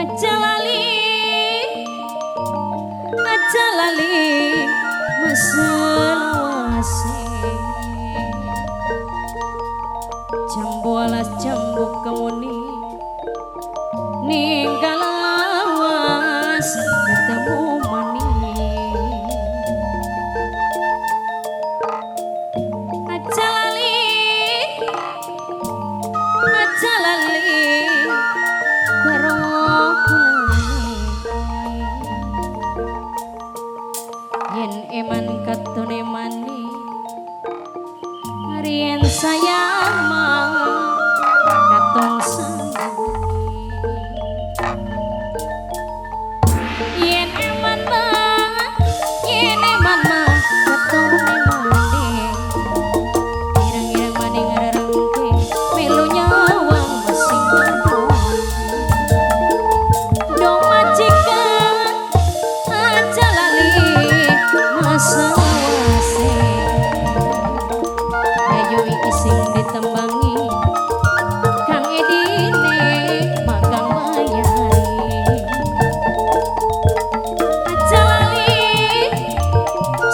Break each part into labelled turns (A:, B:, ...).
A: aja lali meselawase jam 12 jambu kemuni ninggal lawas ketemu mani aja lali karo yen eman katone mani rien sayang mah katong sanggup yen eman mah katong mani ireng-ireng mani ngarengke melu nyawang masing kampung do majikan aja lali masa wase ayo iki sing ditembangi Kang Edine magang bayari aja lali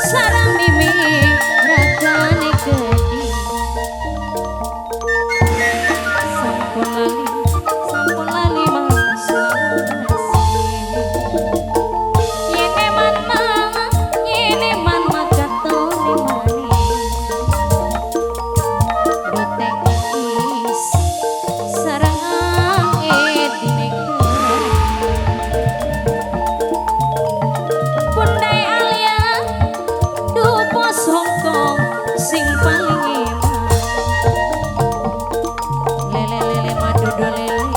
A: sarang mimi ragane gede sampun lali masa wase yene man makatone mani dote is sarang edine pundai alia dupo songkong sing paling eman lele madu dolele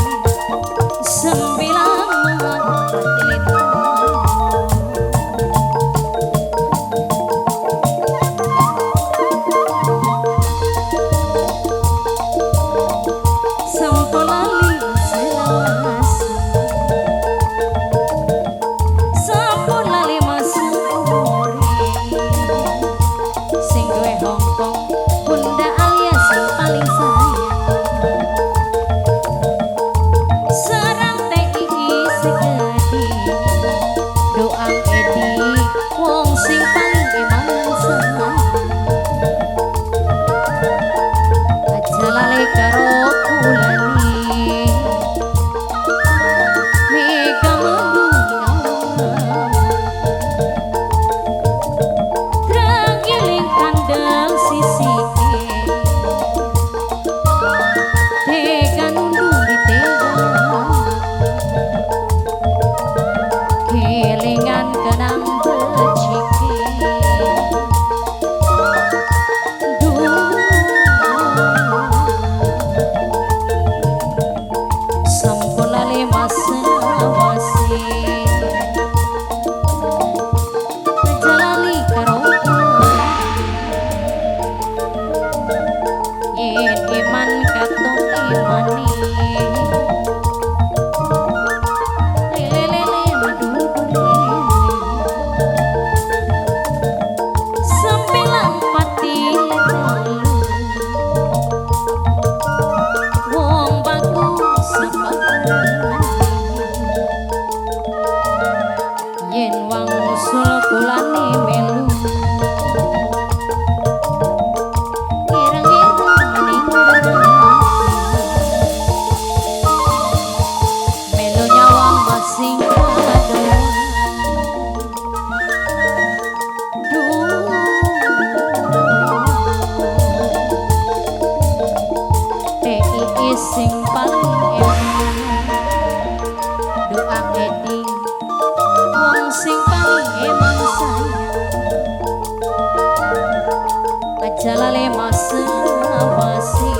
A: sembilan patilit sampolali selawase sampolali masuri sing duwe Hongkong bunda alias sing paling sayang sarang TII segede doang edi wong sing paling emang sayang aja lali karo kulani mega membungau tragiling kandang sisike tega nundung di tega kelingan kenang becike sampolali masa wase aja lali karo yen iman katong imani lele madu lele sembilan pati telu wong bagus sepadan yen wang usul kulane melu ireng-ireng maning melu nyawang masing kadoan TII sing paling eman doa edi wong sing paling emang sayang aja lali masa wase